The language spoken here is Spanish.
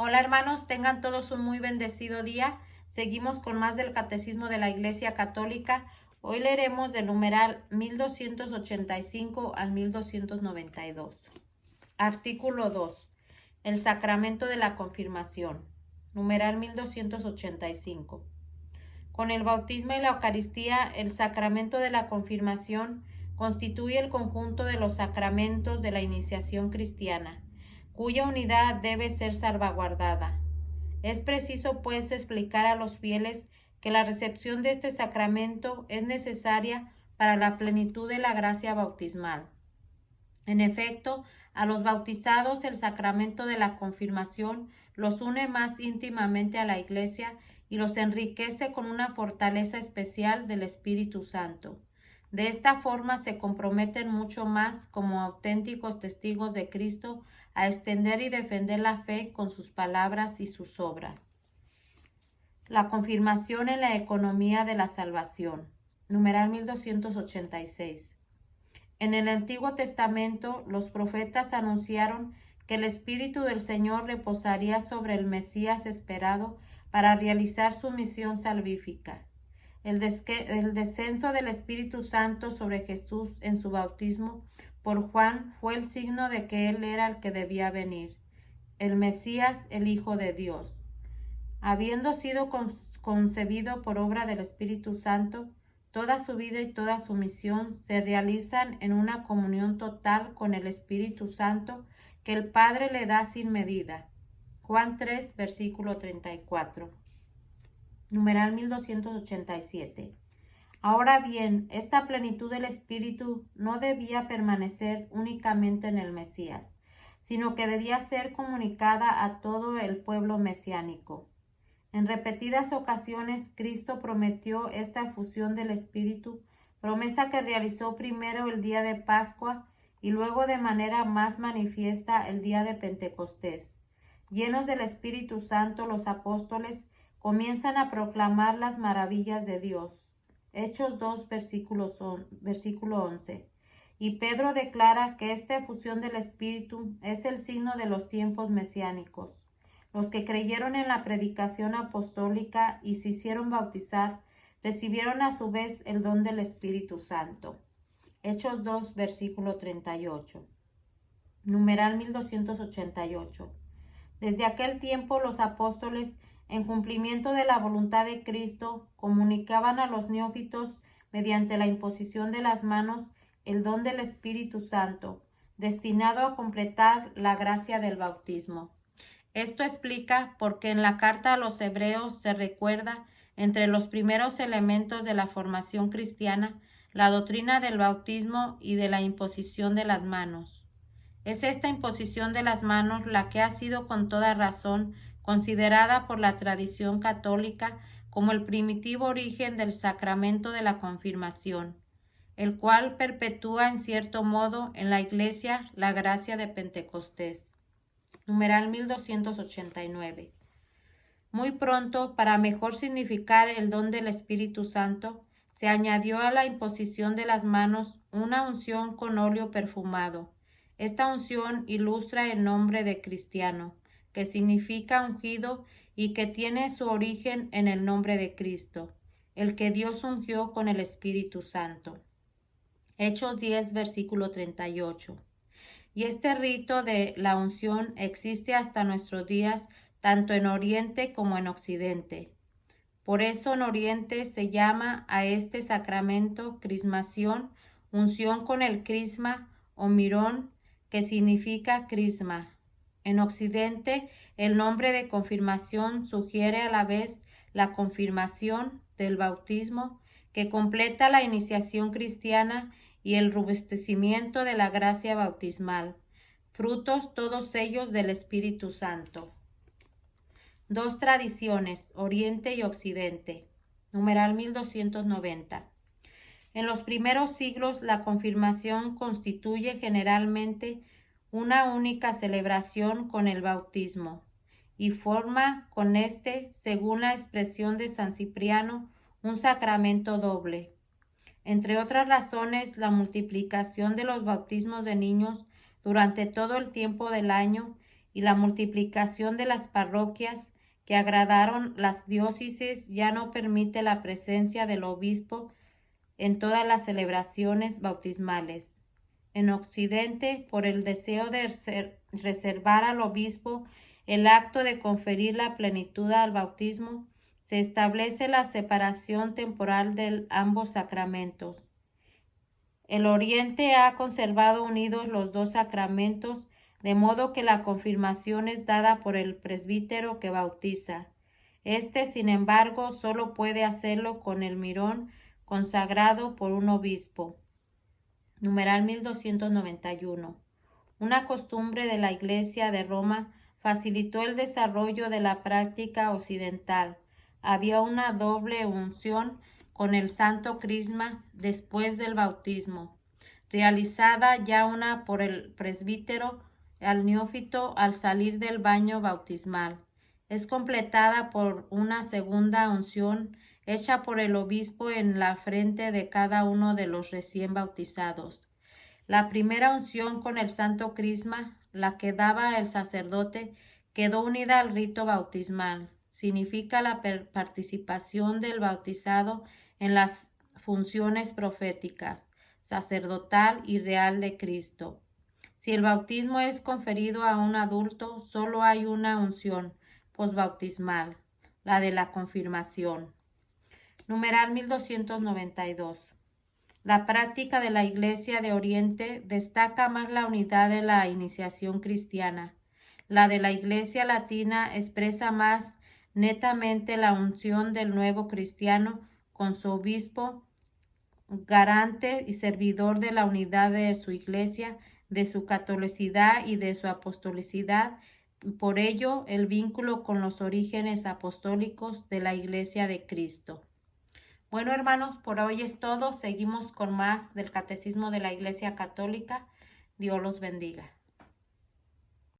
Hola hermanos, tengan todos un muy bendecido día. Seguimos con más del Catecismo de la Iglesia Católica. Hoy leeremos del numeral 1285 al 1292. Artículo 2. El sacramento de la confirmación. Numeral 1285. Con el bautismo y la Eucaristía, el sacramento de la confirmación constituye el conjunto de los sacramentos de la iniciación cristiana, cuya unidad debe ser salvaguardada. Es preciso, pues, explicar a los fieles que la recepción de este sacramento es necesaria para la plenitud de la gracia bautismal. En efecto, a los bautizados el sacramento de la confirmación los une más íntimamente a la Iglesia y los enriquece con una fortaleza especial del Espíritu Santo. De esta forma se comprometen mucho más como auténticos testigos de Cristo a extender y defender la fe con sus palabras y sus obras. La confirmación en la economía de la salvación. Numeral 1286. En el Antiguo Testamento, los profetas anunciaron que el Espíritu del Señor reposaría sobre el Mesías esperado para realizar su misión salvífica. El descenso del Espíritu Santo sobre Jesús en su bautismo por Juan fue el signo de que Él era el que debía venir, el Mesías, el Hijo de Dios. Habiendo sido concebido por obra del Espíritu Santo, toda su vida y toda su misión se realizan en una comunión total con el Espíritu Santo que el Padre le da sin medida. Juan 3, versículo 34. Numeral 1287. Ahora bien, esta plenitud del Espíritu no debía permanecer únicamente en el Mesías, sino que debía ser comunicada a todo el pueblo mesiánico. En repetidas ocasiones, Cristo prometió esta efusión del Espíritu, promesa que realizó primero el día de Pascua y luego de manera más manifiesta el día de Pentecostés. Llenos del Espíritu Santo, los apóstoles comienzan a proclamar las maravillas de Dios. Hechos 2, versículo 11. Y Pedro declara que esta efusión del Espíritu es el signo de los tiempos mesiánicos. Los que creyeron en la predicación apostólica y se hicieron bautizar, recibieron a su vez el don del Espíritu Santo. Hechos 2, versículo 38. Numeral 1288. Desde aquel tiempo los apóstoles, en cumplimiento de la voluntad de Cristo, comunicaban a los neófitos mediante la imposición de las manos el don del Espíritu Santo, destinado a completar la gracia del bautismo. Esto explica por qué en la carta a los Hebreos se recuerda, entre los primeros elementos de la formación cristiana, la doctrina del bautismo y de la imposición de las manos. Es esta imposición de las manos la que ha sido con toda razón considerada por la tradición católica como el primitivo origen del sacramento de la confirmación, el cual perpetúa en cierto modo en la Iglesia la gracia de Pentecostés. Numeral 1289. Muy pronto, para mejor significar el don del Espíritu Santo, se añadió a la imposición de las manos una unción con óleo perfumado. Esta unción ilustra el nombre de cristiano, que significa ungido y que tiene su origen en el nombre de Cristo, el que Dios ungió con el Espíritu Santo. Hechos 10, versículo 38. Y este rito de la unción existe hasta nuestros días, tanto en Oriente como en Occidente. Por eso en Oriente se llama a este sacramento crismación, unción con el crisma o mirón, que significa crisma. En Occidente, el nombre de confirmación sugiere a la vez la confirmación del bautismo, que completa la iniciación cristiana y el robustecimiento de la gracia bautismal, frutos todos ellos del Espíritu Santo. Dos tradiciones, Oriente y Occidente. Numeral 1290. En los primeros siglos, la confirmación constituye generalmente una única celebración con el bautismo y forma con este, según la expresión de San Cipriano, un sacramento doble. Entre otras razones, la multiplicación de los bautismos de niños durante todo el tiempo del año y la multiplicación de las parroquias que agradaron las diócesis ya no permite la presencia del obispo en todas las celebraciones bautismales. En Occidente, por el deseo de reservar al obispo el acto de conferir la plenitud al bautismo, se establece la separación temporal de ambos sacramentos. El Oriente ha conservado unidos los dos sacramentos, de modo que la confirmación es dada por el presbítero que bautiza. Este, sin embargo, solo puede hacerlo con el mirón consagrado por un obispo. Numeral 1291. Una costumbre de la Iglesia de Roma facilitó el desarrollo de la práctica occidental. Había una doble unción con el santo crisma después del bautismo, realizada ya una por el presbítero al neófito al salir del baño bautismal. Es completada por una segunda unción hecha por el obispo en la frente de cada uno de los recién bautizados. La primera unción con el santo crisma, la que daba el sacerdote, quedó unida al rito bautismal. Significa la participación del bautizado en las funciones proféticas, sacerdotal y real de Cristo. Si el bautismo es conferido a un adulto, solo hay una unción posbautismal, la de la confirmación. Numeral 1292. La práctica de la Iglesia de Oriente destaca más la unidad de la iniciación cristiana. La de la Iglesia latina expresa más netamente la unción del nuevo cristiano con su obispo, garante y servidor de la unidad de su Iglesia, de su catolicidad y de su apostolicidad. Por ello, el vínculo con los orígenes apostólicos de la Iglesia de Cristo. Bueno, hermanos, por hoy es todo. Seguimos con más del Catecismo de la Iglesia Católica. Dios los bendiga.